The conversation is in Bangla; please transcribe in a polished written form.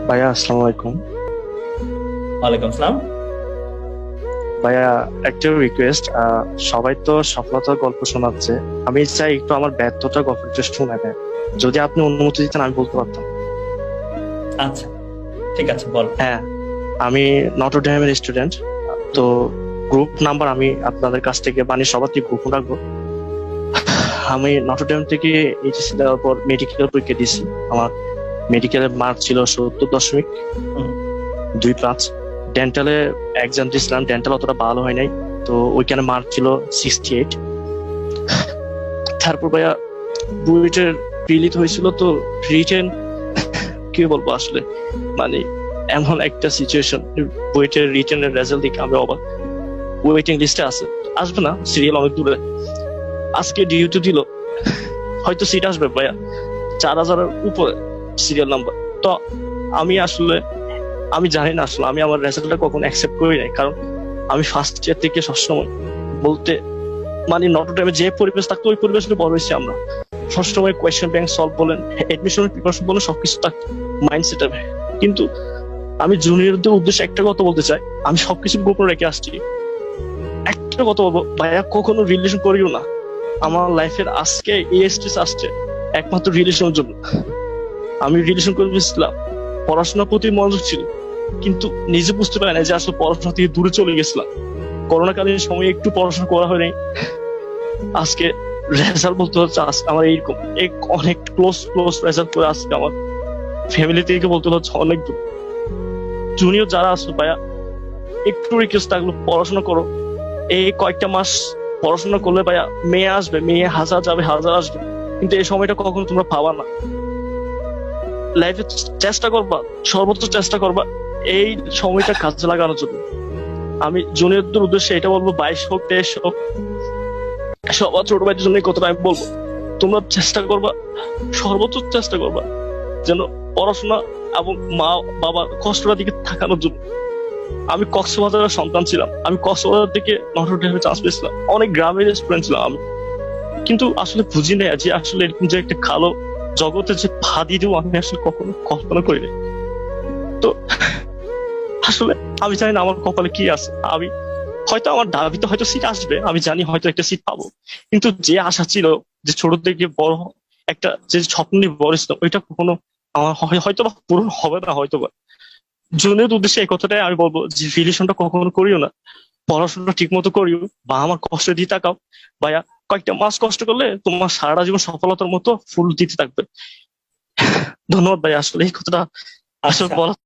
ভাইয়া আসসালামু আলাইকুম। ওয়ালাইকুম আসসালাম। ভাইয়া একটা রিকোয়েস্ট, সবাই তো সফলতার গল্প শোনাচ্ছে, আমি চাই একটু আমার ব্যর্থতার গল্পটা শোনা দেয়। যদি আপনি অনুমতি দিতেন আমি বলতে পারতাম। আচ্ছা, ঠিক আছে, বল। হ্যাঁ, আমি নটরডেমের স্টুডেন্ট। তো গ্রুপ নাম্বার আমি আপনাদের কাছ থেকে বানিয়ে সবার থেকে গ্রুপ রাখবো। আমি নটরডেম থেকে এইচএসসি দেওয়ার পর মেডিকেল পরীক্ষা দিয়েছি। আমার মেডিকেলের মার্ক ছিল 70.25। হুম, ডেন্টালে এক্সাম দিয়েছিলাম, ডেন্টাল অতটা ভালো হয় নাই, তো ওইখানে মার্ক ছিল 68। তারপর ভাইয়া বুয়েটের প্রিলিত হয়েছিল, তো রিটেন কি বলবো আসলে, মানে এমন একটা সিচুয়েশন, বুয়েটের রিটেনের রেজাল্ট দেখে আমি অবাক। ওয়েটিং লিস্টে আছে, আসবে না, সিরিয়াল অনেক দূরে। আজকে ডিউটি দিল, হয়তো সিট আসবে ভাইয়া 4,000-এর উপরে সিরিয়াল নাম্বার। তো আমি আসলে আমি জানি না আসলে আমি আমার রেজাল্টটা কখন অ্যাকসেপ্ট করি নাই, কারণ আমি ফার্স্ট ইয়ার থেকে সবসময় বলতে, মানে নটরডেমে যে পরিবেশ থাকতো ওই পরিবেশে বড় হয়েছি আমরা। সবসময় কোয়েশ্চেন ব্যাংক সলভ বলেন, এডমিশনের প্রিপারেশন বলেন, সবকিছু থাকতো মাইন্ডসেট। কিন্তু আমি জুনিয়রদের উদ্দেশ্যে একটা কথা বলতে চাই, আমি সবকিছু গোপন রেখে আসছি। একটা কথা বলবো ভাইয়া, কখনো রিলেশন করিও না। আমার লাইফের আজকে এই স্টেজ আসছে একমাত্র রিলেশনের জন্য। আমি রিলেশন করে বুঝছিলাম, পড়াশোনার প্রতি মনোযোগ ছিল, কিন্তু নিজে বুঝতে পারি না যে আসলে পড়াশোনা থেকে দূরে চলে গেছিলাম। করোনাকালীন সময়ে একটু পড়াশোনা করা হয় নাই। আজকে রেজাল্ট বলতে হচ্ছে আমার এইরকম অনেক ক্লোজ ক্লোজ রেজাল্ট করে আজকে আমার ফ্যামিলি থেকে বলতে হচ্ছে অনেক দূর। জুনিয়র যারা আছে ভাইয়া, একটু রিকোয়েস্ট থাকলো, পড়াশোনা করো। এই কয়েকটা মাস পড়াশোনা করলে ভাইয়া মেয়ে আসবে, মেয়ে হাজার যাবে, হাজার আসবে, কিন্তু এই সময়টা কখনো তোমরা পাবা না। লাইফে চেষ্টা করবা, সর্বোচ্চ চেষ্টা করবা এই সময়টা কাজে লাগানোর জন্য। আমি জুনিয়রদের উদ্দেশ্যে এটা বলবো, 22 হোক 23 হোক, সবার ছোট ভাইদের জন্য এই কথাটা আমি বলবো। তোমরা চেষ্টা করবা, সর্বোচ্চ চেষ্টা করবা যেন পড়াশোনা এবং মা বাবার কষ্টটা দিকে থাকানোর জন্য। আমি কক্সবাজারের সন্তান ছিলাম, আমি কক্সবাজার থেকে নটরডেমে চান্স পেয়েছিলাম, অনেক গ্রামের স্টুডেন্ট ছিলাম আমি, কিন্তু আসলে বুঝি না যে আসলে এরকম যে একটা কালো জগতে যে পা দিয়ে দেবো আমি আসলে কখনো কল্পনা করিনি। তো আসলে আমি জানি না আমার কপালে কি আছে। আমি হয়তো আমার দাবিতে হয়তো সিট আসবে, আমি জানি হয়তো একটা সিট পাবো, কিন্তু যে আশা ছিল, যে ছোট থেকে বড় একটা যে স্বপ্ন নিয়ে বড় ছিল, ওইটা কখনো আমার হয়তো বা পূরণ হবে না হয়তো বা। জুনের উদ্দেশ্যে এই কথাটাই আমি বলবো যে রিলেশনটা কখনো করিও না, পড়াশোনা ঠিক মতো করিও, বা আমার কষ্ট দিয়ে তাকাও ভাইয়া। কয়েকটা মাস কষ্ট করলে তোমার সারাটা জীবন সফলতার মতো ফুল দিতে থাকবে। ধন্যবাদ ভাই, আসলে এই কথাটা আসলে আচ্ছা, বলা